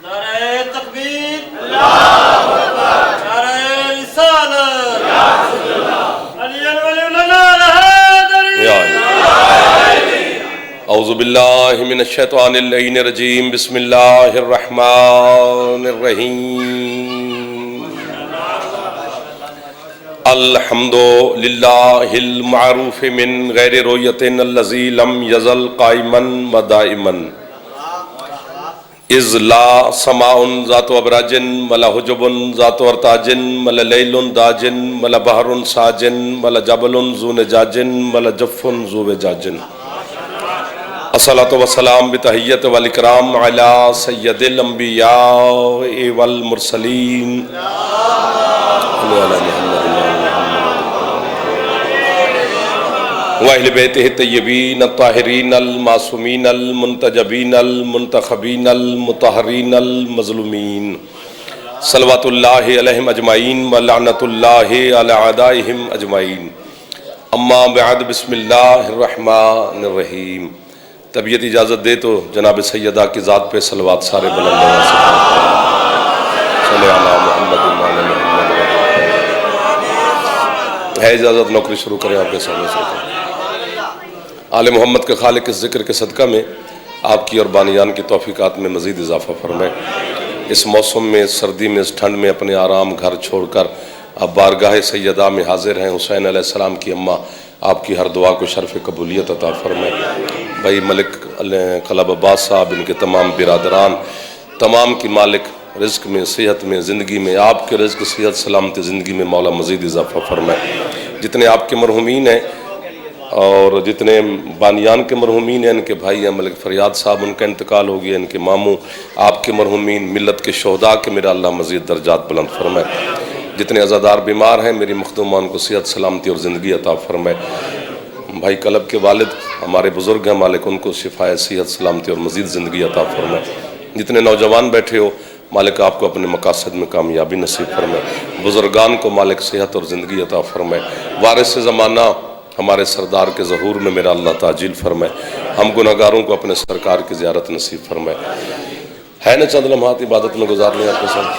نعرہ تکبیر، اللہ اکبر، نعرہ رسالت، یا رسول اللہ، علی ولی اللہ، نعرہ حیدری، اعوذ باللہ من الشیطان اللعین الرجیم، بسم اللہ الرحمن الرحیم، الحمد للہ المعروف من غیر رویت الذی لم یزل قائما و دائما، اذ لا سماء ذات ابراج ولا حجب ذات ارتاج ولا لیل داج ولا بحر ساج ولا جبل ذو نجاج ولا جف ذو وجاج، الصلاۃ والسلام بتحیت والاکرام علی سید الانبیاء والمرسلین وَأَهْلِ بَيْتِهِ الطَّيِّبِينَ الطَّاهِرِينَ الْمَعْصُومِينَ الْمُنْتَجَبِينَ الْمُنْتَخَبِينَ الْمُطَهَّرِينَ الْمَظْلُومِينَ صلوات اللہ علیہم اجمعین ولعنۃ اللہ علی اعدائہم اجمعین، اما بعد، بسم اللہ الرحمن الرحیم۔ طبیعت اجازت دے تو جناب سیدہ کی ذات پہ صلوات سارے بلند آواز سے صلی اللہ محمد وعلی محمد۔ ہے اجازت نوکری شروع کریں آپ کے سامنے سے۔ آل محمد کے خالق اس ذکر کے صدقہ میں آپ کی اور بانیان کی توفیقات میں مزید اضافہ فرمائے۔ اس موسم میں، سردی میں، اس ٹھنڈ میں اپنے آرام گھر چھوڑ کر اب بارگاہ سیدہ میں حاضر ہیں۔ حسین علیہ السلام کی اماں، آپ کی ہر دعا کو شرف قبولیت عطا فرمائے۔ بھائی ملک قلب عباس صاحب، ان کے تمام برادران، تمام کی مالک رزق میں، صحت میں، زندگی میں، آپ کے رزق، صحت، سلامتی زندگی میں مولا مزید اضافہ فرمائے۔ جتنے آپ کے مرحومین ہیں اور جتنے بانیان کے مرحومین ہیں، ان کے بھائی ہیں ملک فریاد صاحب، ان کا انتقال ہو گیا، ان کے ماموں، آپ کے مرحومین، ملت کے شہداء کے میرا اللہ مزید درجات بلند فرمائے۔ جتنے عزادار بیمار ہیں، میری مخدومان کو صحت، سلامتی اور زندگی عطا فرمائے۔ بھائی قلب کے والد ہمارے بزرگ ہیں مالک، ان کو شفائے، صحت، سلامتی اور مزید زندگی عطا فرمائے۔ جتنے نوجوان بیٹھے ہو مالک، آپ کو اپنے مقاصد میں کامیابی نصیب فرمائے۔ بزرگان کو مالک صحت اور زندگی عطا فرمائے۔ وارث زمانہ ہمارے سردار کے ظہور میں میرا اللہ تعجیل فرمائے۔ ہم گناہگاروں کو اپنے سرکار کی زیارت نصیب فرمائے۔ ہے نا چند لمحات عبادت میں گزار لیں آپ کے ساتھ؟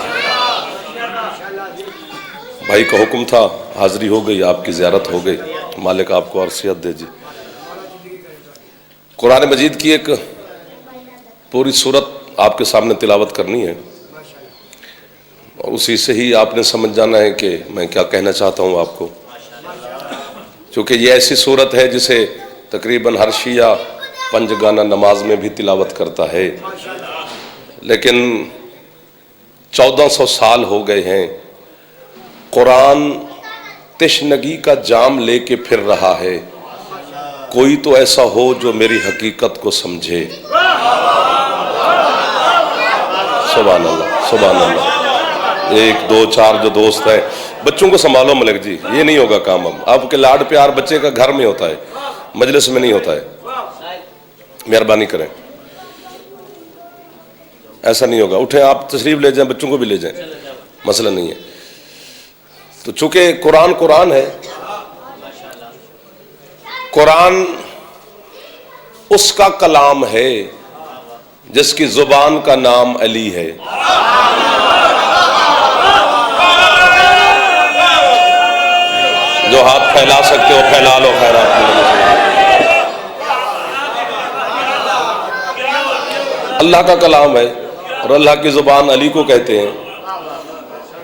بھائی کا حکم تھا، حاضری ہو گئی، آپ کی زیارت ہو گئی، مالک آپ کو اور صحت دے جی۔ قرآن مجید کی ایک پوری سورت آپ کے سامنے تلاوت کرنی ہے، اور اسی سے ہی آپ نے سمجھ جانا ہے کہ میں کیا کہنا چاہتا ہوں آپ کو، چونکہ یہ ایسی سورت ہے جسے تقریباً ہر شیعہ پنج گانا نماز میں بھی تلاوت کرتا ہے، لیکن 1400 سال ہو گئے ہیں، قرآن تشنگی کا جام لے کے پھر رہا ہے، کوئی تو ایسا ہو جو میری حقیقت کو سمجھے۔ سبحان اللہ، سبحان اللہ۔ ایک دو چار جو دوست ہیں، بچوں کو سنبھالو ملک جی، یہ نہیں ہوگا کام۔ اب آپ کے لاڈ پیار بچے کا گھر میں ہوتا ہے، مجلس میں نہیں ہوتا ہے، مہربانی کریں، ایسا نہیں ہوگا۔ اٹھیں آپ، تشریف لے جائیں، بچوں کو بھی لے جائیں، مسئلہ نہیں ہے۔ تو چونکہ قرآن ہے، قرآن اس کا کلام ہے جس کی زبان کا نام علی ہے۔ جو ہاتھ پھیلا سکتے ہو پھیلا لو، خیرات میں۔ اللہ کا کلام ہے، اور اللہ کی زبان علی کو کہتے ہیں۔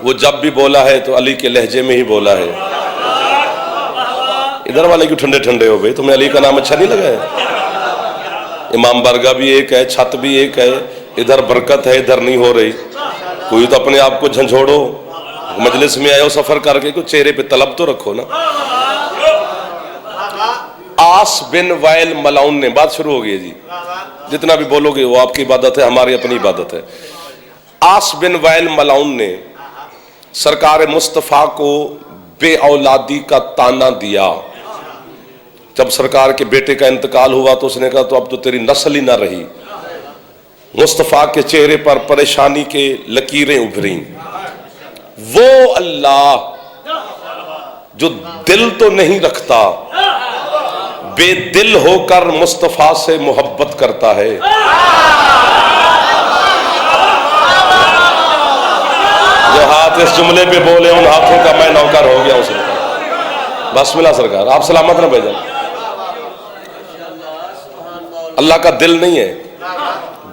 وہ جب بھی بولا ہے تو علی کے لہجے میں ہی بولا ہے۔ ادھر والے کیوں ٹھنڈے ٹھنڈے ہو گئے؟ تمہیں علی کا نام اچھا نہیں لگا ہے؟ امام برگاہ بھی ایک ہے، چھت بھی ایک ہے، ادھر برکت ہے، ادھر نہیں ہو رہی۔ کوئی تو اپنے آپ کو جھنجھوڑو، مجلس میں آئے ہو سفر کر کے، کوئی چہرے پہ طلب تو رکھو نا۔ آس بن وائل ملعون نے، بات شروع ہو گئی ہے جی، جتنا بھی بولو گے وہ آپ کی عبادت ہے، ہماری اپنی عبادت ہے۔ آس بن وائل ملعون نے سرکار مصطفیٰ کو بے اولادی کا تانا دیا۔ جب سرکار کے بیٹے کا انتقال ہوا تو اس نے کہا تو اب تو تیری نسل ہی نہ رہی۔ مصطفیٰ کے چہرے پر پریشانی کے لکیریں ابھریں۔ وہ اللہ جو دل تو نہیں رکھتا، بے دل ہو کر مصطفیٰ سے محبت کرتا ہے. جو ہاتھ اس جملے پہ بولے ان ہاتھوں کا میں نوکر ہو گیا ہوں سرکار. بس ملا سرکار، آپ سلامت نہ بھیجیں. اللہ کا دل نہیں ہے،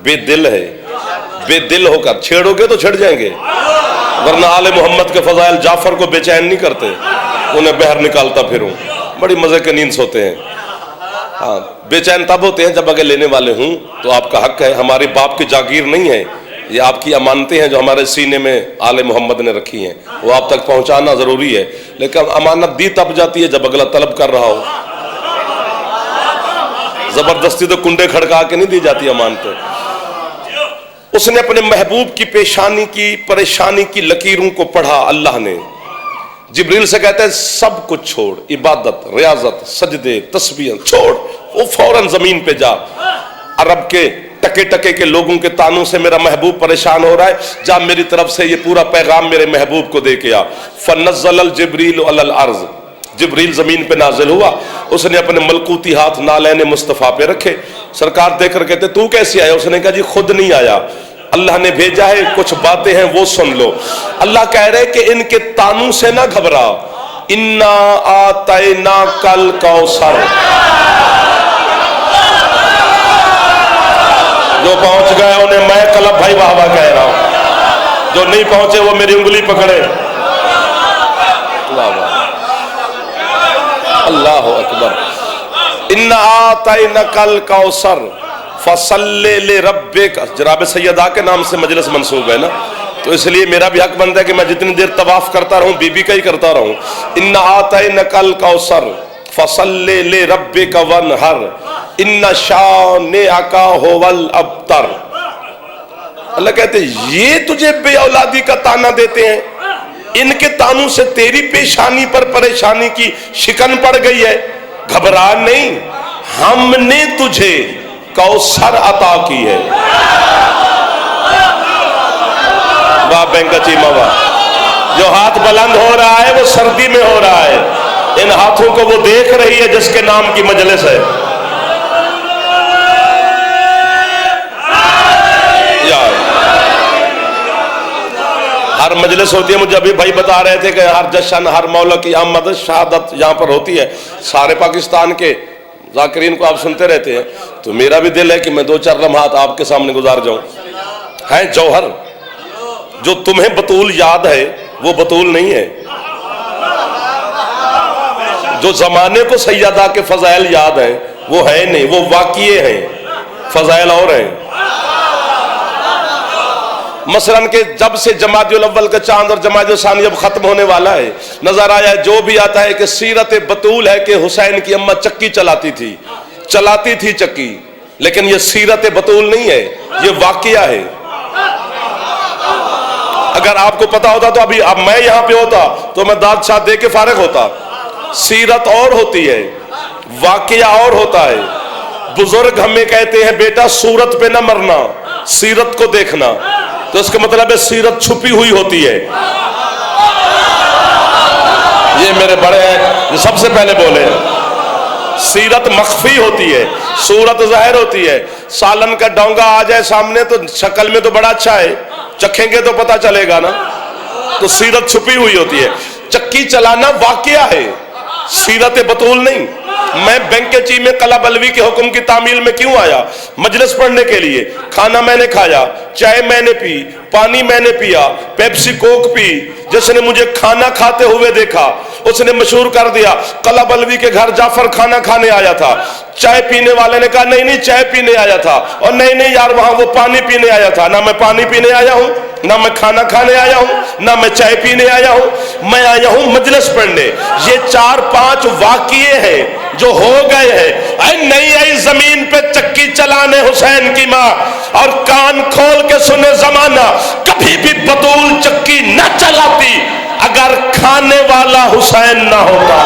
بے دل ہے. بے دل ہو کر چھیڑو گے تو چھڑ جائیں گے، ورنہ آل محمد کے فضائل جعفر کو بے چین نہیں کرتے. انہیں بہر نکالتا پھروں، بڑی مزے کے نیند سوتے ہیں. ہاں، بے چین تب ہوتے ہیں جب اگر لینے والے ہوں تو آپ کا حق ہے. ہمارے باپ کی جاگیر نہیں ہے، یہ آپ کی امانتیں ہیں جو ہمارے سینے میں آل محمد نے رکھی ہیں، وہ آپ تک پہنچانا ضروری ہے. لیکن امانت دی تب جاتی ہے جب اگلا طلب کر رہا ہو. زبردستی تو کنڈے کھڑکا کے نہیں دی جاتی امانتیں. اس نے اپنے محبوب کی پیشانی کی پریشانی کی لکیروں کو پڑھا. اللہ نے جبریل سے کہتے ہیں سب کچھ چھوڑ، عبادت، ریاضت، سجدے، تسبیح چھوڑ، وہ فوراً زمین پہ جا. عرب کے ٹکے ٹکے کے لوگوں کے تانوں سے میرا محبوب پریشان ہو رہا ہے، جا میری طرف سے یہ پورا پیغام میرے محبوب کو دے کے آ. فنزل الجبریل علی الارض، جبریل زمین پہ نازل ہوا. اس نے اپنے ملکوتی ہاتھ نالین مصطفیٰ پہ رکھے. سرکار دیکھ کر کہتے تو کیسے آیا؟ اس نے کہا جی خود نہیں آیا، اللہ نے بھیجا ہے، کچھ باتیں ہیں وہ سن لو. اللہ کہہ رہے کہ ان کے تانوں سے نہ گھبرا. انا آتیناک الکوثر. جو پہنچ گئے انہیں میں کلب بھائی واہ واہ کہہ رہا ہوں، جو نہیں پہنچے وہ میری انگلی پکڑے. واہ واہ، اللہ اکبر. انا آتیناک الکوثر فصلی لربک. جناب سیدہ کے نام سے مجلس منسوب ہے نا، تو اس لیے میرا بھی حق بنتا ہے کہ میں جتنی دیر طواف کرتا رہوں بی بی کا ہی کرتا رہوں. انا آتیناک الکوثر فصلی لربک وانحر ان شانئک ھو الابتر. اللہ کہتے ہیں یہ تجھے بے اولادی کا تانا دیتے ہیں، ان کے تانوں سے تیری پیشانی پر پریشانی کی شکن پڑ گئی ہے. گھبرا نہیں، ہم نے تجھے کوثر عطا کی ہے. واہ بینکا چیما واہ. جو ہاتھ بلند ہو رہا ہے وہ سردی میں ہو رہا ہے. ان ہاتھوں کو وہ دیکھ رہی ہے جس کے نام کی مجلس ہے. ہر مجلس ہوتی ہے، مجھے ابھی بھائی بتا رہے تھے کہ ہر جشن، ہر مولا کی آمد، شہادت یہاں پر ہوتی ہے. سارے پاکستان کے ذاکرین کو آپ سنتے رہتے ہیں، تو میرا بھی دل ہے کہ میں دو چار لمحات آپ کے سامنے گزار جاؤں. ہے جوہر، جو تمہیں بطول یاد ہے وہ بطول نہیں ہے. جو زمانے کو سیدہ کے فضائل یاد ہیں وہ ہے نہیں، وہ واقعے ہیں، فضائل اور ہیں. مثلاً کہ جب سے جمادی الاول کا چاند اور جمادی الثانی اب ختم ہونے والا ہے، نظر آیا جو بھی آتا ہے کہ سیرت بطول ہے کہ حسین کی اماں چکی چلاتی تھی چکی. لیکن یہ سیرت بطول نہیں ہے، یہ واقعہ ہے. اگر آپ کو پتا ہوتا تو اب میں یہاں پہ ہوتا تو میں داد شاد دے کے فارغ ہوتا. سیرت اور ہوتی ہے، واقعہ اور ہوتا ہے. بزرگ ہمیں کہتے ہیں بیٹا صورت پہ نہ مرنا، سیرت کو دیکھنا. تو اس کا مطلب ہے سیرت چھپی ہوئی ہوتی ہے. یہ میرے بڑے ہیں جو سب سے پہلے بولے ہیں. سیرت مخفی ہوتی ہے، صورت ظاہر ہوتی ہے. سالن کا ڈونگا آ جائے سامنے تو شکل میں تو بڑا اچھا ہے، چکھیں گے تو پتا چلے گا نا. تو سیرت چھپی ہوئی ہوتی ہے. چکی چلانا واقعہ ہے، سیرت بطول نہیں. میں بینک چی میں قلعہ بلوی کے حکم کی تعمیل میں کیوں آیا؟ مجلس پڑھنے کے لیے. کھانا میں نے کھایا، چائے میں نے پی، پانی میں نے پیا، پیپسی کوک پی. جس نے مجھے کھانا کھاتے ہوئے دیکھا اس نے مشہور کر دیا قلعہ بلوی کے گھر جعفر کھانا کھانے آیا تھا. چائے پینے والے نے کہا نہیں چائے پینے آیا تھا. اور نہیں یار وہاں وہ پانی پینے آیا تھا. نہ میں پانی پینے آیا ہوں، نہ میں کھانا کھانے آیا ہوں، نہ میں چائے پینے آیا ہوں. میں آیا ہوں مجلس پڑھنے. یہ 4-5 واقعے ہیں جو ہو گئے ہیں. نہیں آئی زمین پہ چکی چلانے حسین کی ماں، اور کان کھول کے سنے زمانہ کبھی بھی بطول چکی نہ چلاتی اگر کھانے والا حسین نہ ہوتا.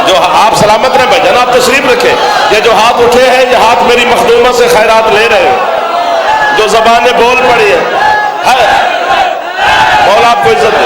جو آپ سلامت رہے بھائی جناب، تشریف رکھے. یہ جو ہاتھ اٹھے ہیں یہ ہاتھ میری مخدومہ سے خیرات لے رہے ہیں. جو زبانیں بول پڑی ہیں، مولا آپ کو عزت دے.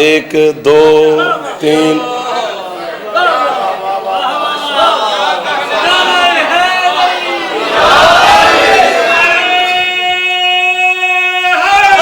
1 2 3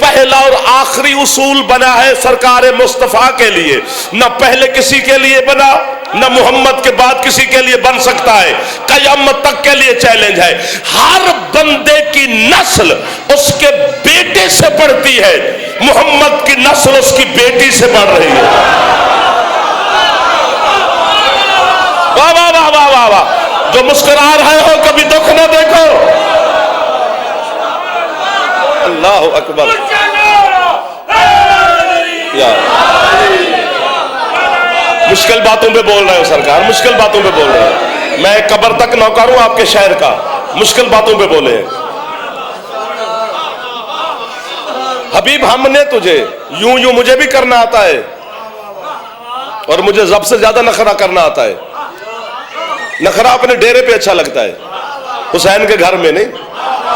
پہلا اور آخری اصول بنا ہے سرکار مصطفیٰ کے لیے، نہ پہلے کسی کے لیے بنا، نہ محمد کے بعد کسی کے لیے بن سکتا ہے، قیامت تک کے لیے چیلنج ہے۔ ہر بندے کی نسل اس کے بیٹے سے بڑھتی ہے، محمد کی نسل اس کی بیٹی سے بڑھ رہی ہے۔ واہ واہ واہ واہ واہ واہ، جو مسکرا رہے ہو کبھی دکھ نہ دیکھو۔ اللہ اکبر۔ مشکل باتوں پہ بول رہے ہو سرکار، مشکل باتوں پہ بول رہے ہیں، میں قبر تک نوکر ہوں آپ کے شہر کا، مشکل باتوں پہ بولے ہیں۔ حبیب ہم نے تجھے یوں یوں مجھے بھی کرنا آتا ہے، اور مجھے رب سے زیادہ نخرہ کرنا آتا ہے۔ نخرہ اپنے ڈیرے پہ اچھا لگتا ہے، حسین کے گھر میں نہیں۔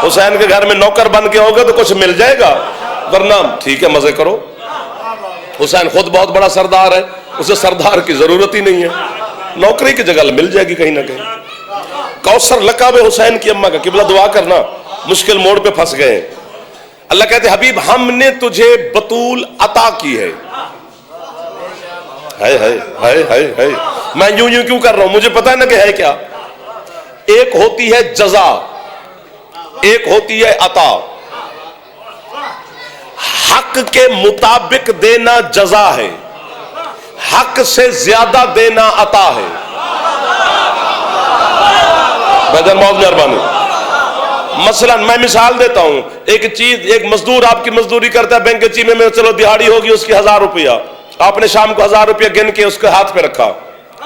حسین کے گھر میں نوکر بن کے ہوگا تو کچھ مل جائے گا، ورنہ ٹھیک ہے مزے کرو۔ حسین خود بہت بڑا سردار ہے، اسے سردار کی ضرورت ہی نہیں ہے، نوکری کی جگہ مل جائے گی کہیں نہ کہیں۔ کوثر لقب حسین کی اماں کا، قبلہ دعا کرنا، مشکل موڑ پہ پھنس گئے۔ اللہ کہتے حبیب ہم نے تجھے بطول عطا کی ہے۔ ہائے ہائے ہائے ہائے ہائے، میں یوں یوں کیوں کر رہا ہوں، مجھے پتہ ہے نا کہ ہے کیا۔ ایک ہوتی ہے جزا، ایک ہوتی ہے عطا۔ حق کے مطابق دینا جزا ہے، حق سے زیادہ دینا عطا ہے۔ بدر موت مہربانی۔ مثلا میں مثال دیتا ہوں، ایک چیز، ایک مزدور آپ کی مزدوری کرتا ہے بینک کے چیمے میں، چلو دہاڑی ہوگی اس کی 1000 روپیہ، آپ نے شام کو 1000 روپیہ گن کے اس کے ہاتھ پہ رکھا،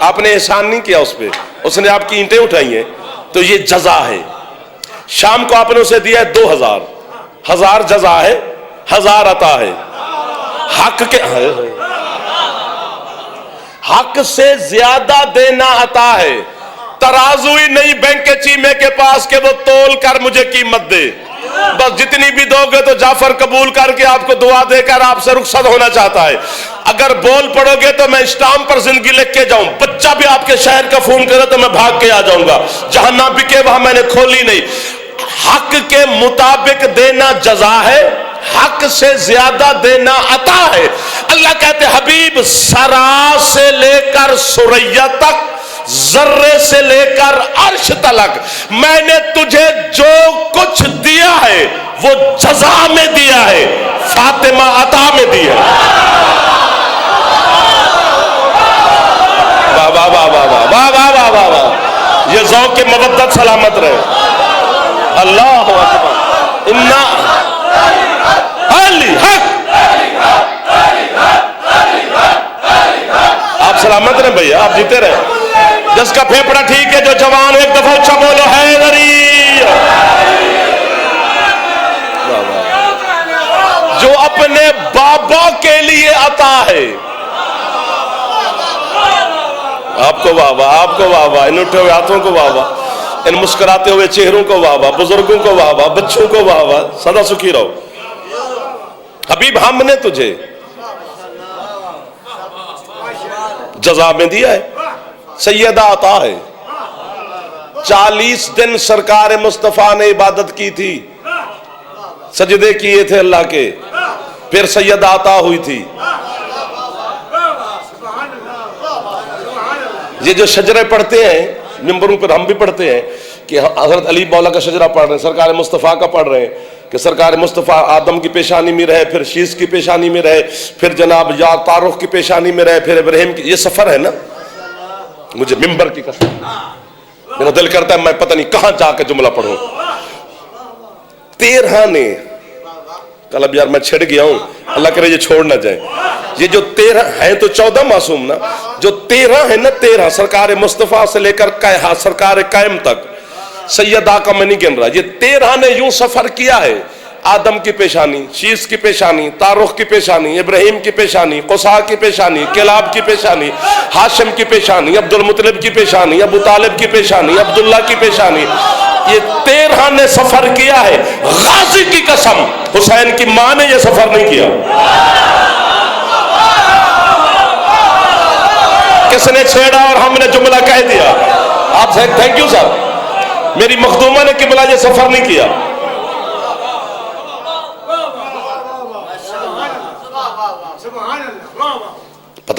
آپ نے احسان نہیں کیا اس پہ، اس نے آپ کی اینٹیں اٹھائی ہیں، تو یہ جزا ہے۔ شام کو آپ نے اسے دیا ہے 2000، 1000 جزا ہے، 1000 عطا ہے۔ حق کے حق سے زیادہ دینا عطا ہے۔ ترازو ہی نہیں بینک کے چیمے کے پاس کہ وہ تول کر مجھے قیمت دے، بس جتنی بھی دو گے تو جعفر قبول کر کے آپ کو دعا دے کر آپ سے رخصت ہونا چاہتا ہے۔ اگر بول پڑو گے تو میں اسٹامپ پر زندگی لکھ کے جاؤں، بچہ بھی آپ کے شہر کا فون کرے تو میں بھاگ کے آ جاؤں گا، جہاں نہ بکے وہاں میں نے کھولی نہیں۔ حق کے مطابق دینا جزا ہے، حق سے زیادہ دینا عطا ہے۔ اللہ کہتے حبیب سرا سے لے کر ثریا تک، ذرے سے لے کر عرش تلک، میں نے تجھے جو کچھ دیا ہے وہ جزا میں دیا ہے، فاطمہ عطا میں دیا ہے۔ واہ واہ واہ واہ واہ واہ واہ واہ واہ، یہ ذوق کی مودت سلامت رہے۔ اللہ اکبر۔ انا علی حق، آپ سلامت رہے بھیا، آپ جیتے رہے۔ جس کا پھیپڑا ٹھیک ہے جو جوان ایک دفعہ اچھا بولو حیدری۔ جو اپنے بابا کے لیے عطا ہے، آپ کو واہ واہ، آپ کو واہ واہ، ان اٹھے ہوئے ہاتھوں کو واہ واہ، ان مسکراتے ہوئے چہروں کو واہ واہ، بزرگوں کو واہ واہ، بچوں کو واہ واہ، سدا سکھی رہو۔ حبیب ہم نے تجھے جزا میں دیا ہے، سیدہ عطا ہے۔ 40 دن سرکار مصطفیٰ نے عبادت کی تھی، سجدے کیے تھے اللہ کے، پھر سیدہ عطا ہوئی تھی۔ یہ جو شجرے پڑھتے ہیں ممبروں پر، ہم بھی پڑھتے ہیں کہ حضرت علی مولا کا شجرہ پڑھ رہے ہیں، سرکار مصطفیٰ کا پڑھ رہے ہیں کہ سرکار مصطفیٰ آدم کی پیشانی میں رہے، پھر شیس کی پیشانی میں رہے، پھر جناب یا طارق کی پیشانی میں رہے، پھر ابراہیم کی۔ یہ سفر ہے نا، مجھے ممبر کی قسم، میرا دل کرتا ہے میں پتہ نہیں کہاں جا کے جملہ پڑھوں۔ 13 نے، کل اب یار میں چھڑ گیا ہوں، اللہ کرے یہ چھوڑ نہ جائیں۔ یہ جو 13 ہیں تو 14 معصوم نا، جو 13 ہیں نا، 13 سرکار مصطفیٰ سے لے کر سرکار قائم تک، سیدہ کا میں نہیں گن رہا، یہ 13 نے یوں سفر کیا ہے۔ آدم کی پیشانی، شیس کی پیشانی، طارق کی پیشانی، ابراہیم کی پیشانی، قصا کی پیشانی، کلاب کی پیشانی، ہاشم کی پیشانی، عبد المطلب کی پیشانی، ابو طالب کی پیشانی، عبداللہ کی پیشانی، یہ 13 نے سفر کیا ہے۔ غازی کی قسم، حسین کی ماں نے یہ سفر نہیں کیا۔ کس نے چھیڑا اور ہم نے جملہ کہہ دیا؟ آپ سے تھینک یو صاحب، میری مخدومہ نے قبلہ یہ سفر نہیں کیا۔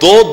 2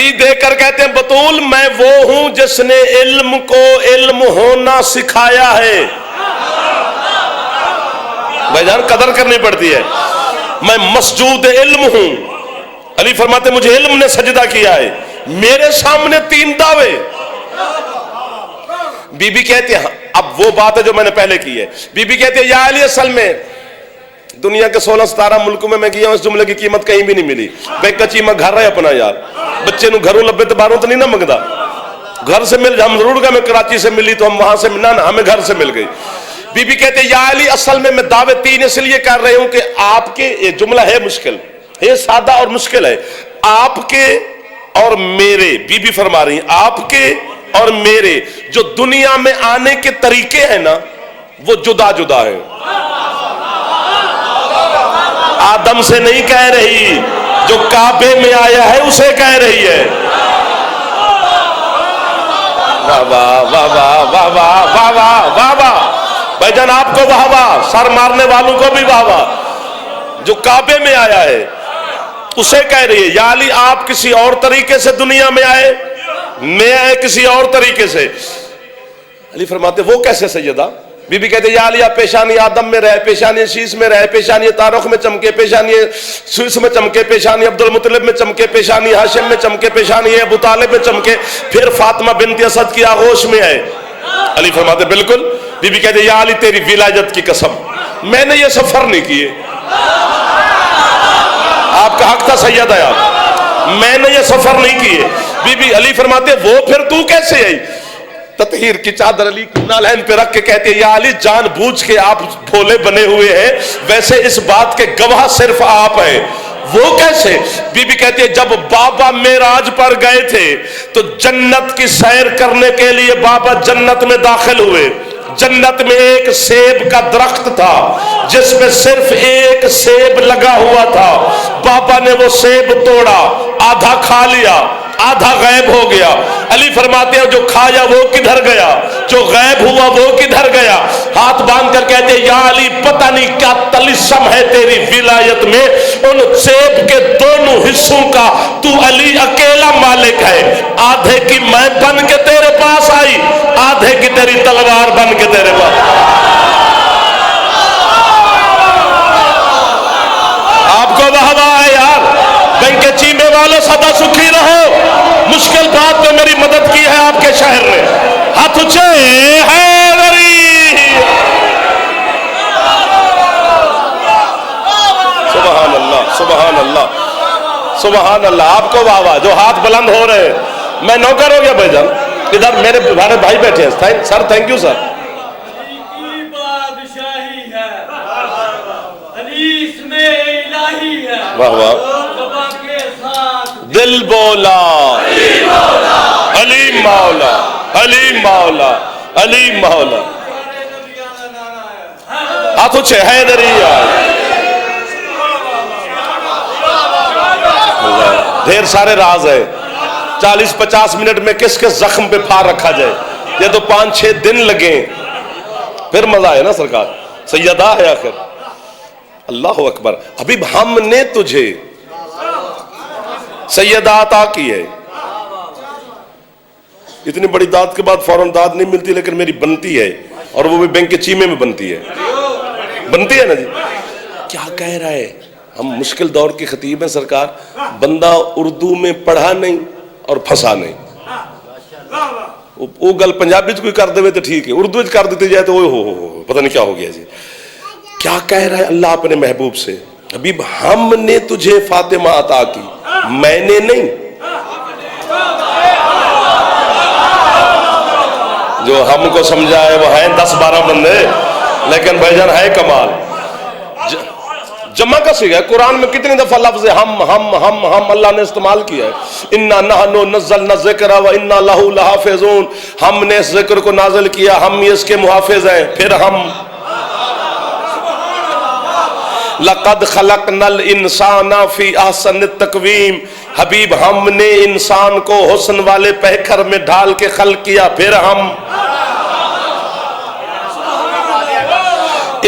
علی دے کر کہتے ہیں بطول میں وہ ہوں جس نے علم کو علم ہونا سکھایا ہے. بھائی جان قدر کرنی پڑتی ہے. میں مسجود علم ہوں. علی فرماتے مجھے علم نے سجدہ کیا ہے. میرے سامنے 3 دعوے. بی بی کہتے ہیں اب وہ بات ہے جو میں نے پہلے کی ہے. بی بی کہتے ہیں یا علی اصل میں دنیا کے 16-17 ملکوں میں گیا ہوں, اس جملے کی قیمت کہیں بھی نہیں ملی. بے کچی میں گھر رہے اپنا یار بچے نو گھروں لبے تباروں تو نہیں نہ منگدا. گھر سے مل ہم ضرور گئے, میں کراچی سے ملی تو ہم وہاں سے نہ ہمیں گھر سے مل گئی. بی بی کہتے یا علی اصل میں دعوے 3 اس لیے کر رہے ہوں کہ آپ کے, یہ جملہ ہے مشکل, یہ سادہ اور مشکل ہے, آپ کے اور میرے, بی بی فرما رہی ہیں آپ کے اور میرے جو دنیا میں آنے کے طریقے ہیں نا وہ جدا جدا ہیں. آدم سے نہیں کہہ رہی, جو کعبے میں آیا ہے اسے کہہ رہی ہے. واہ واہ واہ واہ واہ واہ واہ واہ واہ واہ. بھائی جان آپ کو واہ واہ, سر مارنے والوں کو بھی واہ واہ. جو کعبے میں آیا ہے اسے کہہ رہی ہے یا علی آپ کسی اور طریقے سے دنیا میں آئے, میں آئے کسی اور طریقے سے. علی فرماتے وہ کیسے سیدہ؟ بی بی کہتے یا علی آپ پیشانی آدم میں رہے, پیشانی شیش میں رہے, پیشانی تارخ میں چمکے, پیشانی سویس میں چمکے, پیشانی عبد المطلب میں چمکے, پیشانی ہاشم میں چمکے, پیشانی ابو طالب میں چمکے, پھر فاطمہ بنت اسد کی آغوش میں آئے. علی فرماتے بالکل. بی بی کہتے یا علی تیری ولایت کی قسم میں نے یہ سفر نہیں کیے. آپ کا حق تھا سیدہ آپ, میں نے یہ سفر نہیں کیے. بی بی علی فرماتے وہ پھر تو کیسے آئی؟ تطہیر کی چادر علی نالین پہ رکھ کے کہتے یا علی جان بوجھ کے آپ بھولے بنے ہوئے ہیں, ویسے اس بات کے گواہ صرف آپ ہیں. وہ کیسے؟ بی بی کہتی ہے جب بابا معراج پر گئے تھے تو جنت کی سیر کرنے کے لیے بابا جنت میں داخل ہوئے. جنت میں ایک سیب کا درخت تھا جس میں صرف ایک سیب لگا ہوا تھا. بابا نے وہ سیب توڑا, آدھا کھا لیا, آدھا غائب ہو گیا. علی فرماتے ہیں جو کھایا وہ کدھر گیا, جو غائب ہوا وہ کدھر گیا. ہاتھ باندھ کر کہتے ہیں یا علی پتہ نہیں کیا طلسم ہے تیری ولایت میں, ان سیب کے دونوں حصوں کا تو علی اکیلا مالک ہے. آدھے کی میں بن کے تیرے پاس آئی, آدھے کی تیری تلوار بن کے تیرے پاس. آپ کو واہ واہ ہے یار. بینک چیمے والوں سدا سکھی رہو. مشکل بات میں میری مدد کی ہے آپ کے شہر نے. ہاتھ اونچے حیدری. سبحان اللہ سبحان اللہ سبحان اللہ. آپ کو واہ واہ جو ہاتھ بلند ہو رہے ہیں. میں نوکر ہو گیا بھائی جان, ادھر میرے بھائی بیٹھے ہیں. Sir thank you sir. بادشاہی ہے حدیث میں الہی ہے. واہ واہ. دل بولا علی مولا علی مولا علی مولا. ہاتھ اونچے حیدری. ڈھیر سارے راز ہے. 40-50 منٹ میں کس کس زخم پہ پھار رکھا جائے, یہ تو 5-6 دن لگے پھر مزہ ہے نا سرکار. سیدہ ہے آخر. اللہ اکبر. حبیب ہم نے تجھے سیدہ عطا کی ہے. اتنی بڑی داد کے بعد فوراً داد نہیں ملتی, لیکن میری بنتی ہے, اور وہ بھی بینک کے چیمے میں بنتی ہے. بنتی ہے نا جی. کیا کہہ رہا ہے؟ ہم مشکل دور کی خطیب ہیں سرکار. بندہ اردو میں پڑھا نہیں اور پھنسا نہیں. وہ گل پنجابی کوئی کر دے تو ٹھیک ہے, اردو کر دیتے جائے تو ہو پتہ نہیں کیا ہو گیا جی. کیا کہہ رہا ہے اللہ اپنے محبوب سے؟ حبیب ہم نے تجھے فاطمہ عطا کی, میں نے نہیں. جو ہم کو سمجھا ہے وہ ہیں 10-12 بندے, لیکن بھائی جان ہے کمال. جمع کا سیگا ہے. قرآن میں کتنی دفعہ لفظ ہم اللہ نے استعمال کیا ہے. انا نحن نزلنا الذکر و انا لہ لحافظون. ہم نے اس ذکر کو نازل کیا, ہم یہ اس کے محافظ ہیں. پھر ہم لقد خلقنا الانسان فی احسن التقویم. حبیب ہم نے انسان کو حسن والے پیکر میں ڈھال کے خلق کیا. پھر ہم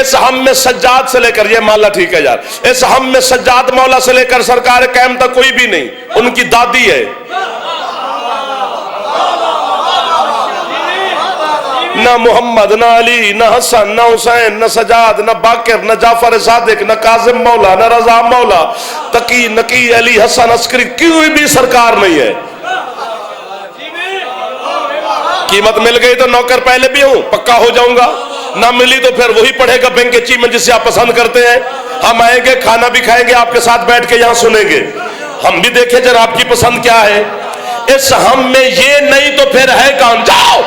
اس ہم میں سجاد سے لے کر، یہ مالا ٹھیک ہے یار، اس ہم میں سجاد مولا سے لے کر سرکار قائم تک کوئی بھی نہیں، ان کی دادی ہے۔ نہ محمد، نہ علی، نہ حسن، نہ حسین، نہ سجاد، نہ باقر، نہ جعفر صادق، نہ کاظم مولا، نہ رضا مولا، تقی، نقی، علی، حسن، عسکری، کوئی بھی سرکار نہیں ہے۔ قیمت مل گئی تو نوکر پہلے بھی ہوں، پکا ہو جاؤں گا، نہ ملی تو پھر وہی پڑھے گا بینک کے چیمن جسے آپ پسند کرتے ہیں۔ ہم آئیں گے، کھانا بھی کھائیں گے، آپ کے ساتھ بیٹھ کے یہاں سنیں گے، ہم بھی دیکھیں جناب آپ کی پسند کیا ہے۔ اس ہم میں یہ نہیں تو پھر ہے کون؟ جاؤ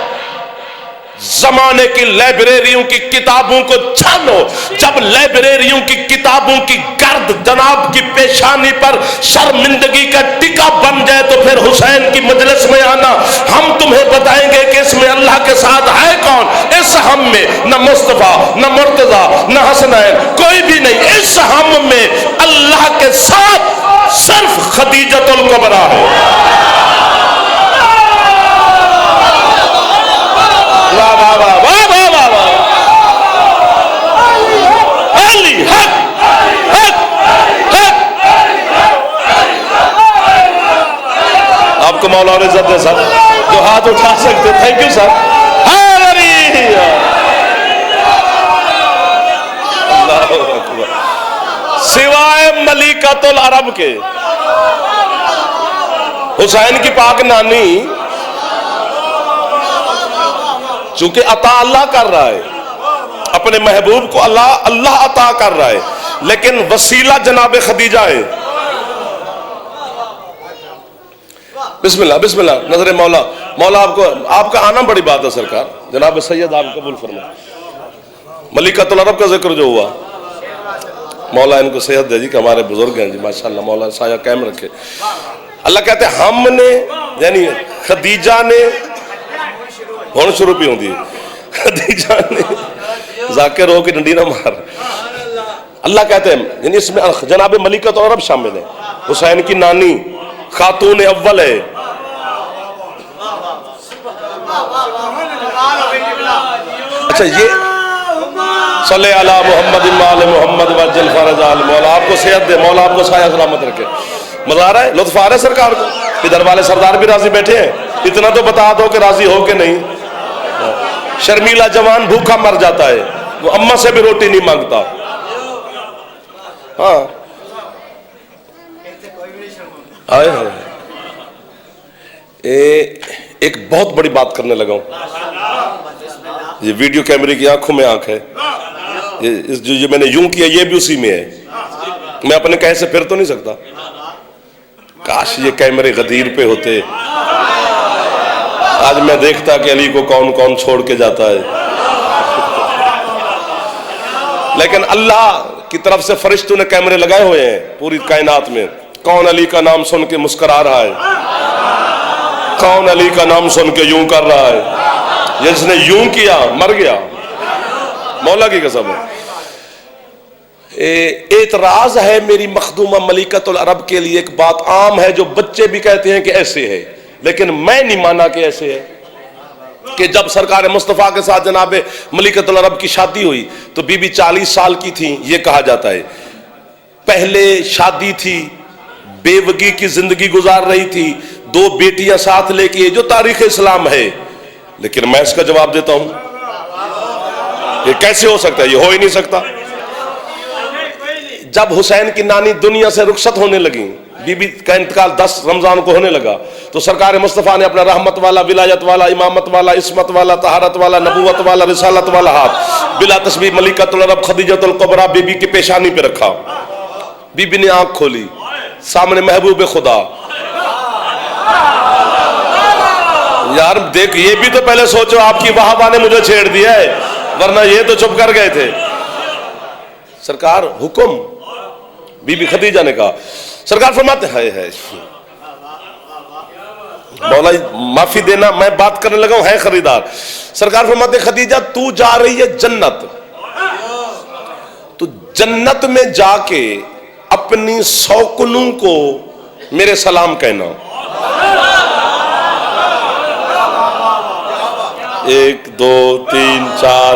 زمانے کی لائبریریوں کی کتابوں کو چھانو، جب لائبریریوں کی کتابوں کی گرد جناب کی پیشانی پر شرمندگی کا ٹکا بن جائے تو پھر حسین کی مجلس میں آنا، ہم تمہیں بتائیں گے کہ اس میں اللہ کے ساتھ ہے کون۔ اس ہم میں نہ مصطفیٰ، نہ مرتضیٰ، نہ حسنین، کوئی بھی نہیں۔ اس ہم میں اللہ کے ساتھ صرف خدیجۃ الکبریٰ ہے۔ واہ واہ واہ واہ واہ واہ واہ، علی حق حق حق۔ آپ کو مولا اور عزت دے سر جو ہاتھ اٹھا سکتے، تھینک یو سر۔ اللہ اکبر۔ سوائے ملکۃ العرب کے حسین کی پاک نانی، چونکہ عطا اللہ کر رہا ہے اپنے محبوب کو، اللہ عطا کر رہا ہے، لیکن وسیلہ جناب خدیجہ ہے۔ بسم اللہ بسم اللہ، نظر مولا۔ مولا آپ کا آنا بڑی بات ہے سرکار، جناب سید آپ قبول فرمائیں۔ ملکۃ العرب کا ذکر جو ہوا، مولا ان کو صحت دے جی کہ ہمارے بزرگ ہیں جی، ماشاءاللہ، مولا سایہ قائم رکھے۔ اللہ کہتے ہیں ہم نے، یعنی خدیجہ نے، ہون شروع بھی ہوں دی خدیجہ نے، ذاکر ہو کہ ڈنڈی نہ مار۔ اللہ کہتے ہیں یعنی اس میں جناب ملکۃ العرب شامل ہے، حسین کی نانی خاتون اول ہے۔ اچھا یہ صلی علی محمد وآل محمد وجل فرج آل، مولا آپ کو صحت دے، مولا آپ کو سایہ سلامت رکھے۔ مزہ آ رہا ہے، لطف آ رہا ہے سرکار کو؟ ادھر والے سردار بھی راضی بیٹھے ہیں، اتنا تو بتا دو کہ راضی ہو کہ نہیں۔ شرمیلا جوان بھوکا مر جاتا ہے، وہ اماں سے بھی روٹی نہیں مانگتا۔ ہاں آئے ایک بہت بڑی بات کرنے لگا ہوں، یہ ویڈیو کیمرے کی آنکھوں میں آنکھ ہے، جو میں نے یوں کیا یہ بھی اسی میں ہے، میں اپنے کہے سے پھر تو نہیں سکتا۔ کاش یہ کیمرے غدیر پہ ہوتے، آج میں دیکھتا کہ علی کو کون کون چھوڑ کے جاتا ہے، لیکن اللہ کی طرف سے فرشتوں نے کیمرے لگائے ہوئے ہیں پوری کائنات میں۔ کون علی کا نام سن کے مسکرا رہا ہے، کون علی کا نام سن کے یوں کر رہا ہے، جس نے یوں کیا مر گیا، مولا کی قسم ہے۔ اعتراض ہے میری مخدومہ ملکۃ العرب کے لیے، ایک بات عام ہے جو بچے بھی کہتے ہیں کہ ایسے ہے، لیکن میں نہیں مانا کہ ایسے ہے، کہ جب سرکار مصطفیٰ کے ساتھ جناب ملکۃ العرب کی شادی ہوئی تو بی بی 40 سال کی تھی، یہ کہا جاتا ہے۔ پہلے شادی تھی، بیوگی کی زندگی گزار رہی تھی، 2 بیٹیاں ساتھ لے کے، جو تاریخ اسلام ہے، لیکن میں اس کا جواب دیتا ہوں، یہ کیسے ہو سکتا ہے؟ یہ ہو ہی نہیں سکتا۔ جب حسین کی نانی دنیا سے رخصت ہونے لگی، بی بی کا انتقال 10 رمضان کو ہونے لگا، تو سرکار مصطفیٰ نے اپنا رحمت والا، ولایت والا، امامت والا، عصمت والا، طہارت والا، نبوت والا، رسالت والا ہاتھ بلا تسبیح ملکۃ العرب خدیجۃ الکبریٰ بی بی کی پیشانی پہ رکھا۔ بی بی نے آنکھ کھولی، سامنے محبوب خدا۔ یار دیکھ، یہ بھی تو پہلے سوچو، آپ کی واہ نے مجھے چھیڑ دیا ہے، ورنہ یہ تو چپ کر گئے تھے۔ سرکار حکم، بی بی خدیجہ نے کہا، سرکار فرماتے ہیں مولا معافی دینا، میں بات کرنے لگا ہوں، ہے خریدار۔ سرکار فرماتے خدیجہ تو جا رہی ہے جنت، تو جنت میں جا کے اپنی سوکنوں کو میرے سلام کہنا۔ 1 2 3 4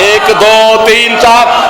1 2 3 4,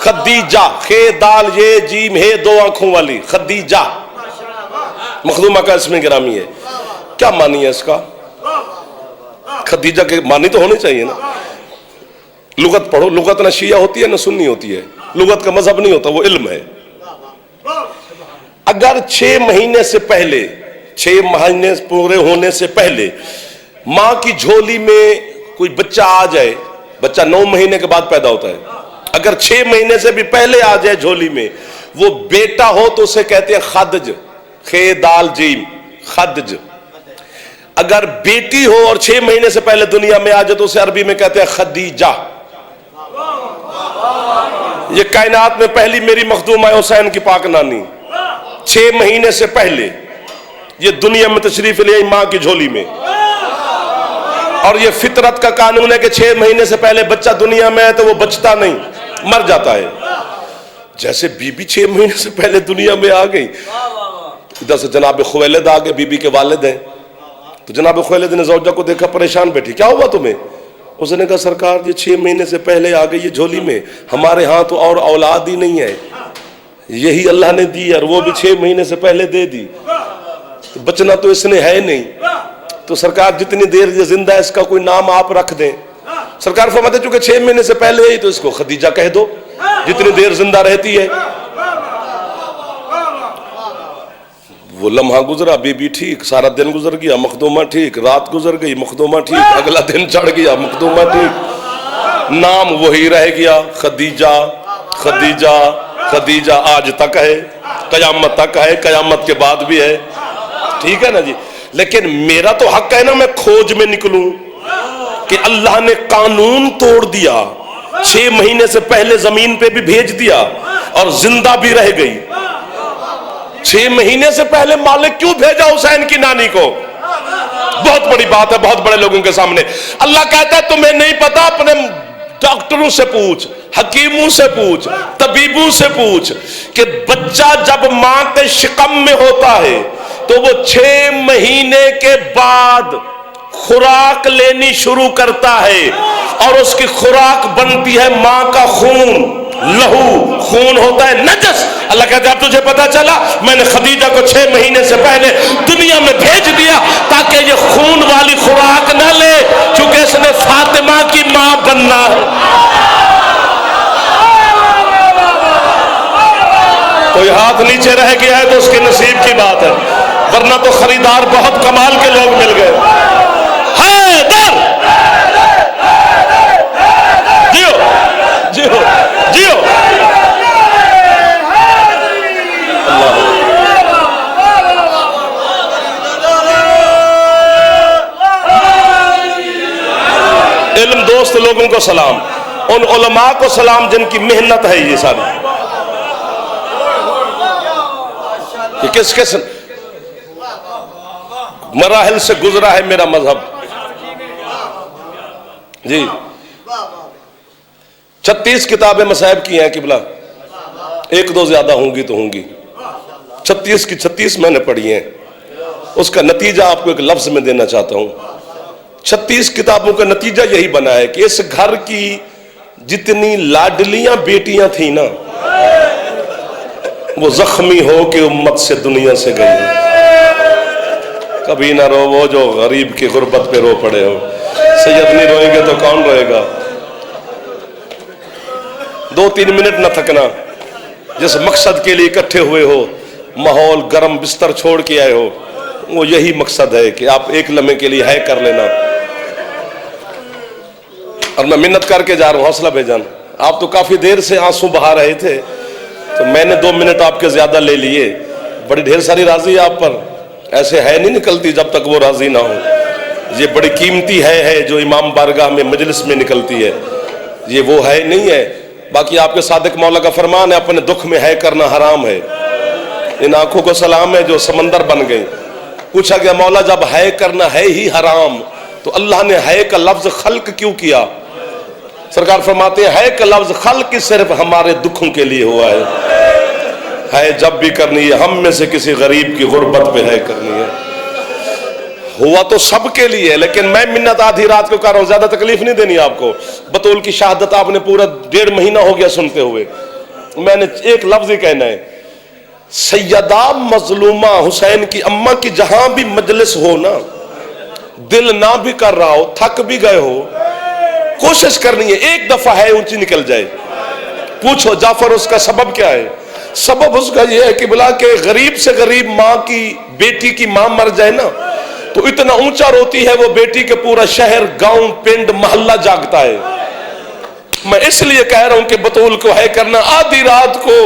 خدیجہ، خے دال یہ جیم ہے دو آنکھوں والی، خدیجہ مخدومہ کا اسم گرامی ہے۔ کیا معنی ہے اس کا؟ خدیجہ کے معنی تو ہونے چاہیے نا۔ لغت پڑھو، لغت نہ شیعہ ہوتی ہے نہ سنی ہوتی ہے، لغت کا مذہب نہیں ہوتا، وہ علم ہے۔ اگر 6 مہینے سے پہلے، 6 مہینے پورے ہونے سے پہلے ماں کی جھولی میں کوئی بچہ آ جائے، بچہ 9 مہینے کے بعد پیدا ہوتا ہے، اگر 6 مہینے سے بھی پہلے آ جائے جھولی میں، وہ بیٹا ہو تو اسے کہتے ہیں خدج، خے دال جیم، خدج۔ اگر بیٹی ہو اور 6 مہینے سے پہلے دنیا میں آ جائے تو اسے عربی میں کہتے ہیں خدیجہ۔ یہ کائنات میں پہلی میری مخدومہ ہے حسین کی پاک نانی، 6 مہینے سے پہلے یہ دنیا میں تشریف لے آئی ماں کی جھولی میں۔ اور یہ فطرت کا قانون ہے کہ 6 مہینے سے پہلے بچہ دنیا میں ہے تو وہ بچتا نہیں، مر جاتا ہے۔ جیسے بی بی 6 مہینے سے پہلے دنیا میں آ گئی، ادھر سے جناب خویلد آ گئے، بی بی کے والد ہیں، تو جناب خویلد نے زوجہ کو دیکھا پریشان بیٹھی، کیا ہوا تمہیں؟ اس نے کہا سرکار یہ 6 مہینے سے پہلے آ گئی یہ جھولی میں، ہمارے ہاں تو اور اولاد ہی نہیں ہے، یہی اللہ نے دی اور وہ بھی 6 مہینے سے پہلے دے دی، تو بچنا تو اس نے ہے نہیں، تو سرکار جتنی دیر یہ زندہ ہے اس کا کوئی نام آپ رکھ دیں۔ سرکار فرماتے چونکہ 6 مہینے سے پہلے ہی تو اس کو خدیجہ کہہ دو، جتنی دیر زندہ رہتی ہے۔ وہ لمحہ گزرا، بی بی ٹھیک، سارا دن گزر گیا، مخدومہ ٹھیک، رات گزر گئی، مخدومہ ٹھیک، اگلا دن چڑھ گیا، مخدومہ ٹھیک، نام وہی رہ گیا، خدیجہ خدیجہ خدیجہ، آج تک ہے، قیامت تک ہے، قیامت کے بعد بھی ہے، ٹھیک ہے نا جی۔ لیکن میرا تو حق ہے نا میں کھوج میں نکلوں کہ اللہ نے قانون توڑ دیا، 6 مہینے سے پہلے زمین پہ بھی بھیج دیا اور زندہ بھی رہ گئی۔ 6 مہینے سے پہلے مالک کیوں بھیجا حسین کی نانی کو؟ بہت بڑی بات ہے بہت بڑے لوگوں کے سامنے۔ اللہ کہتا ہے تمہیں نہیں پتا، اپنے ڈاکٹروں سے پوچھ، حکیموں سے پوچھ، طبیبوں سے پوچھ کہ بچہ جب ماں کے شکم میں ہوتا ہے تو وہ 6 مہینے کے بعد خوراک لینی شروع کرتا ہے اور اس کی خوراک بنتی ہے ماں کا خون، لہو، خون ہوتا ہے نجس۔ اللہ کہتا ہے اب تجھے پتا چلا میں نے خدیجہ کو 6 مہینے سے پہلے دنیا میں بھیج دیا تاکہ یہ خون والی خوراک نہ لے، چونکہ اس نے فاطمہ کی ماں بننا ہے۔ کوئی ہاتھ نیچے رہ گیا ہے تو اس کے نصیب کی بات ہے، ورنہ تو خریدار بہت کمال کے لوگ مل گئے۔ حیدر جیو جیو جیو، علم دوست لوگوں کو سلام، ان علماء کو سلام جن کی محنت ہے یہ ساری، یہ کس کس مراحل سے گزرا ہے میرا مذہب جی۔ 36 کتابیں مصائب کی ہیں قبلہ، 1-2 زیادہ ہوں گی تو ہوں گی، 36 کی 36 میں نے پڑھی ہیں۔ اس کا نتیجہ آپ کو ایک لفظ میں دینا چاہتا ہوں، 36 کتابوں کا نتیجہ یہی بنا ہے کہ اس گھر کی جتنی لاڈلیاں بیٹیاں تھیں نا وہ زخمی ہو کے امت سے دنیا سے گئی۔ کبھی نہ رو وہ جو غریب کی غربت پہ رو پڑے ہو، سید نہیں روئیں گے تو کون روئے گا؟ 2-3 منٹ نہ تھکنا، جس مقصد کے لیے اکٹھے ہوئے ہو، ماحول گرم بستر چھوڑ کے آئے ہو، وہ یہی مقصد ہے کہ آپ ایک لمحے کے لیے ہے کر لینا۔ اور میں منت کر کے جا رہا ہوں، حوصلہ بھیجان، آپ تو کافی دیر سے آنسو بہا رہے تھے تو میں نے 2 منٹ آپ کے زیادہ لے لیے، بڑی ڈھیر ساری راضی آپ پر، ایسے ہے نہیں نکلتی جب تک وہ راضی نہ ہو، یہ بڑی قیمتی ہے جو امام بارگاہ میں مجلس میں نکلتی ہے، یہ وہ ہے نہیں ہے۔ باقی آپ کے صادق مولا کا فرمان ہے اپنے دکھ میں ہے کرنا حرام ہے۔ ان آنکھوں کو سلام ہے جو سمندر بن گئی۔ پوچھا گیا مولا جب ہے کرنا ہے ہی حرام تو اللہ نے ہے کا لفظ خلق کیوں کیا؟ سرکار فرماتے ہیں ہے کا لفظ خلق صرف ہمارے دکھوں کے لیے ہوا ہے جب بھی کرنی ہے، ہم میں سے کسی غریب کی غربت پہ ہے کرنی ہے، ہوا تو سب کے لیے، لیکن میں منت آدھی رات کو کر رہا ہوں، زیادہ تکلیف نہیں دینی آپ کو۔ بطول کی شہادت آپ نے پورا 1.5 مہینہ ہو گیا سنتے ہوئے، میں نے ایک لفظ ہی کہنا ہے، سیدہ مظلومہ حسین کی اماں کی جہاں بھی مجلس ہو نا، دل نہ بھی کر رہا ہو، تھک بھی گئے ہو، کوشش کرنی ہے ایک دفعہ ہے اونچی نکل جائے. پوچھو جعفر اس کا سبب کیا ہے؟ سبب اس کا یہ ہے کہ بلا کہ غریب سے غریب ماں کی بیٹی کی ماں مر جائے نا تو اتنا اونچا روتی ہے وہ بیٹی کہ پورا شہر، گاؤں، پنڈ، محلہ جاگتا ہے. میں اس لیے کہہ رہا ہوں کہ بطول کو ہے کرنا. آدھی رات کو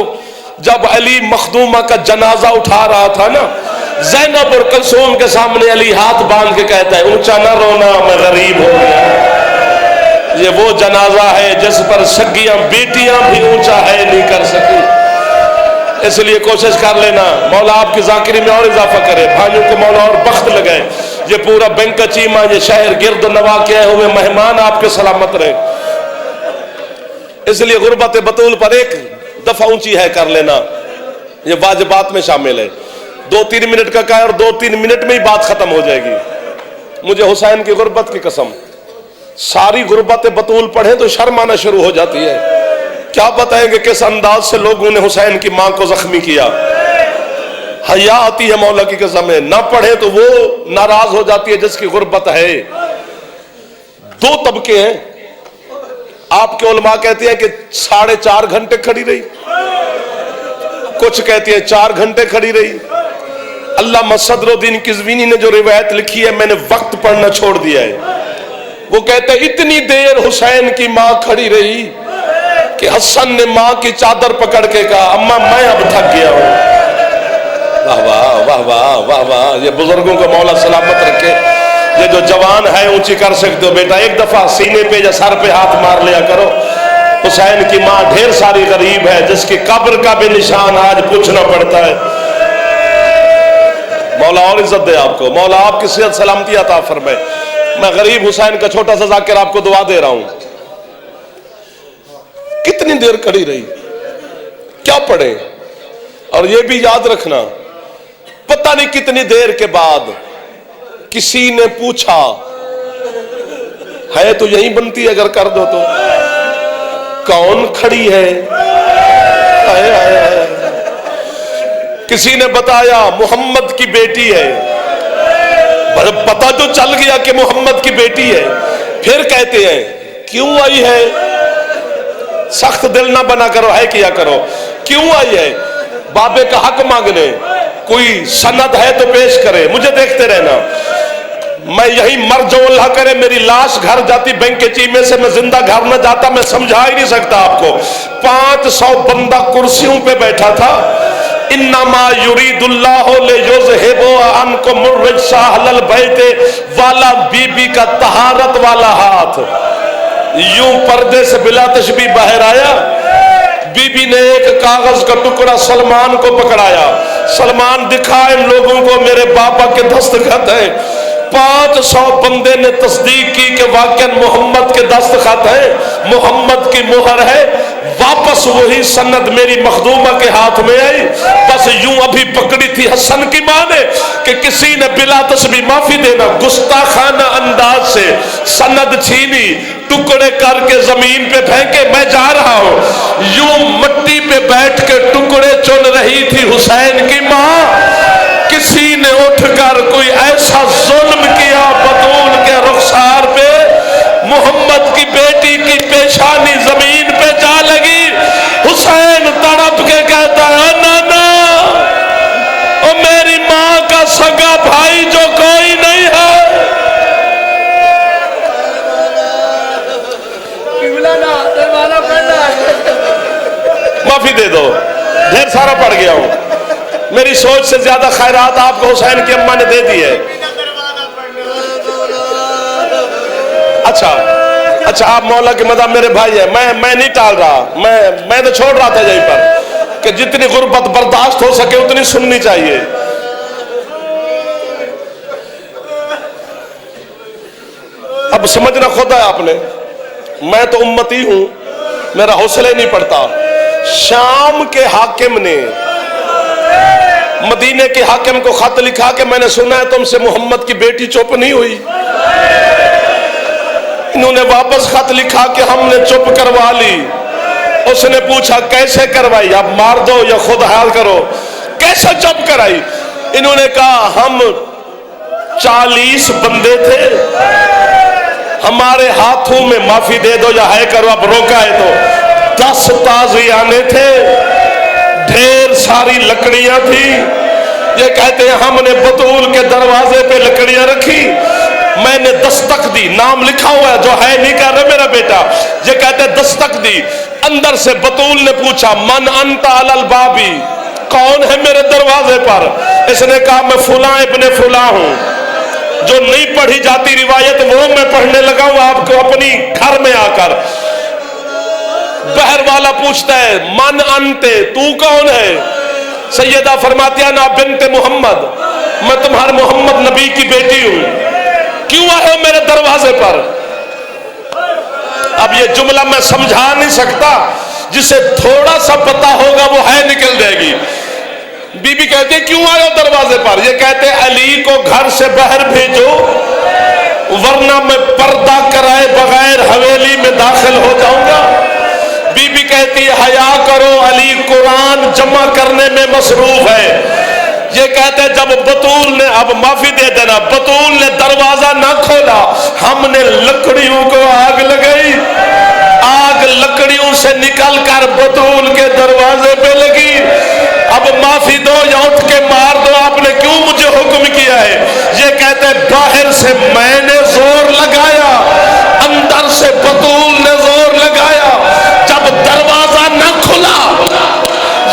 جب علی مخدومہ کا جنازہ اٹھا رہا تھا نا، زینب اور کلثوم کے سامنے علی ہاتھ باندھ کے کہتا ہے اونچا نہ رونا، میں غریب ہو گیا. یہ وہ جنازہ ہے جس پر سگیاں بیٹیاں بھی اونچا ہے نہیں کر سکی. اس لیے کوشش کر لینا مولا آپ کی ذاکری میں اور اضافہ کرے، بھائیوں کو مولا اور بخت لگائے. یہ پورا بینک چیمہ، یہ شہر گرد و نواح کے ہوئے مہمان آپ کے سلامت رہے. اس لیے غربت بطول پر ایک دفعہ اونچی ہے کر لینا، یہ واجبات میں شامل ہے. 2-3 منٹ کا کہا اور 2-3 منٹ میں ہی بات ختم ہو جائے گی. مجھے حسین کی غربت کی قسم، ساری غربت بطول پڑھیں تو شرم آنا شروع ہو جاتی ہے. کیا بتائیں گے کس انداز سے لوگوں نے حسین کی ماں کو زخمی کیا. حیا آتی ہے مولا کی قسم ہے، نہ پڑھے تو وہ ناراض ہو جاتی ہے جس کی غربت ہے. 2 طبقے ہیں. آپ کے علماء کہتے ہیں کہ 4.5 گھنٹے کھڑی رہی، کچھ کہتے ہیں 4 گھنٹے کھڑی رہی. علامہ صدر الدین قزوینی نے جو روایت لکھی ہے میں نے وقت پڑھنا چھوڑ دیا ہے. وہ کہتے ہیں اتنی دیر حسین کی ماں کھڑی رہی کہ حسن نے ماں کی چادر پکڑ کے کہا اماں میں اب تھک گیا ہوں. واہ واہ واہ واہ واہ واہ. یہ بزرگوں کو مولا سلامت رکھے. یہ جو جوان ہے اونچی کر سکتے ہو بیٹا، ایک دفعہ سینے پہ یا سر پہ ہاتھ مار لیا کرو. حسین کی ماں ڈھیر ساری غریب ہے جس کی قبر کا بھی نشان آج پوچھنا پڑتا ہے. مولا اور عزت دے آپ کو، مولا آپ کی صحت سلامتی عطا فرمائے. میں غریب حسین کا چھوٹا سا ذاکر آپ کو دعا دے رہا ہوں. کتنی دیر کھڑی رہی، کیا پڑھے؟ اور یہ بھی یاد رکھنا پتہ نہیں کتنی دیر کے بعد کسی نے پوچھا ہے تو یہی بنتی ہے اگر کر دو تو، کون کھڑی ہے؟ کسی نے بتایا محمد کی بیٹی ہے. پتہ تو چل گیا کہ محمد کی بیٹی ہے. پھر کہتے ہیں کیوں آئی ہے؟ سخت دل نہ بنا کرو، ہے کیا کرو. کیوں آئی ہے؟ بابے کا حق مانگنے. کوئی سند ہے تو پیش کرے. مجھے دیکھتے رہنا، میں یہی مر جاؤں اللہ کرے میری لاش گھر جاتی بینک کے چیمے سے، میں زندہ گھر نہ جاتا. میں سمجھا ہی نہیں سکتا آپ کو. 500 بندہ کرسیوں پہ بیٹھا تھا. انما یرید اللہ لیذھب عنکم الرجس اہل البیت والا بی بی کا طہارت والا ہاتھ یوں پردے سے بلا تشبیہ باہر آیا. بی بی نے ایک کاغذ کا ٹکڑا سلمان کو پکڑایا. سلمان دکھا ان لوگوں کو میرے باپا کے دستخط ہیں. 500 بندے نے تصدیق کی کہ واقعا محمد کے دستخط ہیں، محمد کی مہر ہے. واپس وہی سند میری مخدومہ کے ہاتھ میں آئی. بس یوں ابھی پکڑی تھی حسن کی ماں نے کہ کسی نے بلا تسبیح معافی دینا گستاخانہ انداز سے سند چھینی، ٹکڑے کر کے زمین پہ پھینکے. میں جا رہا ہوں، یوں مٹی پہ بیٹھ کے ٹکڑے چن رہی تھی حسین کی ماں. کسی نے اٹھ کر کوئی ایسا ظلم کیا بطول کے رخسار پہ، محمد کی بیٹی کی پیشانی زمین پہ جا لگی. حسین تڑپ کے کہتا ہے نانا، او میری ماں کا سگا بھائی جو کوئی نہیں ہے. معافی دے دو، ڈھیر سارا پڑ گیا ہوں. میری سوچ سے زیادہ خیرات آپ کو حسین کی اماں نے دے دی ہے. اچھا آپ مولا کے مدام میرے بھائی ہیں، میں نہیں ٹال رہا. میں تو چھوڑ رہا تھا یہیں پر کہ جتنی غربت برداشت ہو سکے اتنی سننی چاہیے. اب سمجھنا خدا ہے آپ نے. میں تو امتی ہوں، میرا حوصلہ نہیں پڑتا. شام کے حاکم نے مدینے کے حاکم کو خط لکھا کہ میں نے سنا ہے تم سے محمد کی بیٹی چپ نہیں ہوئی. انہوں نے واپس خط لکھا کہ ہم نے چپ کروا لی. اس نے پوچھا کیسے کروائی؟ اب مار دو یا خود حال کرو؟ کیسے چپ کرائی؟ انہوں نے کہا ہم 40 بندے تھے، ہمارے ہاتھوں میں معافی دے دو یا ہے کرو، اب روکا ہے تو 10 تازیانے تھے، ڈھیر ساری لکڑیاں تھی۔ یہ کہتے ہیں ہم نے بطول کے دروازے پہ لکڑیاں رکھی، میں نے دستک دی، نام لکھا ہوا ہے جو ہے نہیں کہہ رہا میرا بیٹا، یہ کہتے ہیں دستک دی، اندر سے بطول نے پوچھا من انت علی البابی، کون ہے میرے دروازے پر؟ اس نے کہا میں فلاں ابن فلاں ہوں۔ جو نہیں پڑھی جاتی روایت وہ میں پڑھنے لگا ہوں آپ کو اپنی گھر میں آ کر۔ بہر والا پوچھتا ہے من انت، تو کون ہے؟ سیدہ فرماتی ہے نا بنت محمد، میں تمہارے محمد نبی کی بیٹی ہوں، کیوں آئے ہو میرے دروازے پر؟ اب یہ جملہ میں سمجھا نہیں سکتا، جسے تھوڑا سا پتا ہوگا وہ ہے نکل جائے گی۔ بی بی کہتے کیوں آئے ہو دروازے پر؟ یہ کہتے علی کو گھر سے باہر بھیجو ورنہ میں پردہ کرائے بغیر حویلی میں داخل ہو جاؤں گا۔ بی بی کہتی حیا کرو، علی قرآن جمع کرنے میں مصروف ہے۔ یہ کہتے جب بطول نے، اب معافی دے دینا، بطول نے دروازہ نہ کھولا، ہم نے لکڑیوں کو آگ لگائی، آگ لکڑیوں سے نکل کر بطول کے دروازے پہ لگی۔ اب معافی دو یا اٹھ کے مار دو، آپ نے کیوں مجھے حکم کیا ہے؟ یہ کہتے باہر سے میں نے زور لگایا، اندر سے بطول نے زور لگایا، جب دروازہ نہ کھلا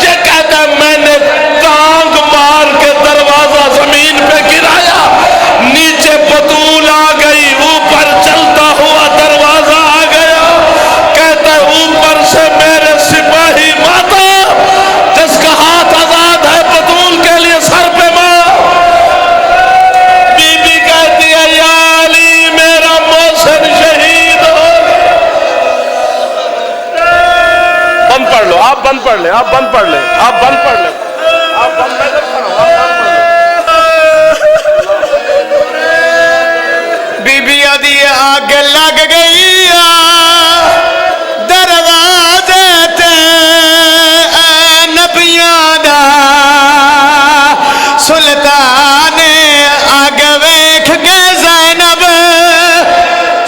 یہ کہتا ہے میں نے ٹانگ مار کے دروازہ زمین پہ گرایا، نیچے بطول آ گئی، اوپر چلتا ہوا دروازہ آ گیا۔ کہتا ہے اوپر سے میرے سپاہی ماتا جس کا ہاتھ آزاد ہے بطول کے لیے سر پہ مار۔ بی بی کہتی ہے یا علی میرا محسن شہید ہو۔ بند پڑھ لو، آپ بند پڑھ لیں، آپ بند پڑھ لیں، آپ بند پڑھ لیں، آپ بند میں آپ بند پڑھ لیں۔ بی بی آدھی آگ لگ گئی دروازے تے نبیاں دا، سلطان آگ ویکھ کے زینب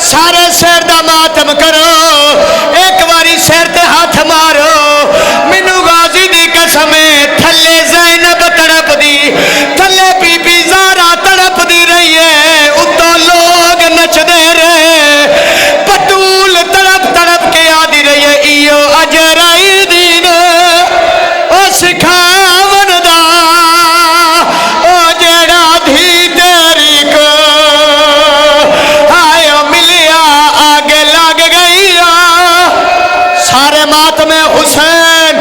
سارے سر دا ماتم کرو، ایک باری سر تے ہاتھ مارو، مینوں غازی دی قسم تھلے زینب تڑپ دی، تھلے بی بی زارا تڑپ دی رہی ہے، اتوں لوگ نچ دے رہے، بطول تڑپ تڑپ کے آدھی رہی ہے ایو اجرائی دین او سکھاون دا، او جڑا دھی تیری کو آئیو ملیا آگ لگ گئی۔ سارے ماتم حسین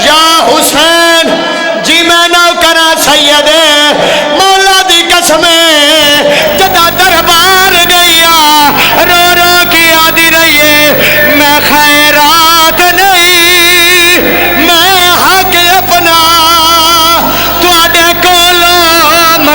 یا حسین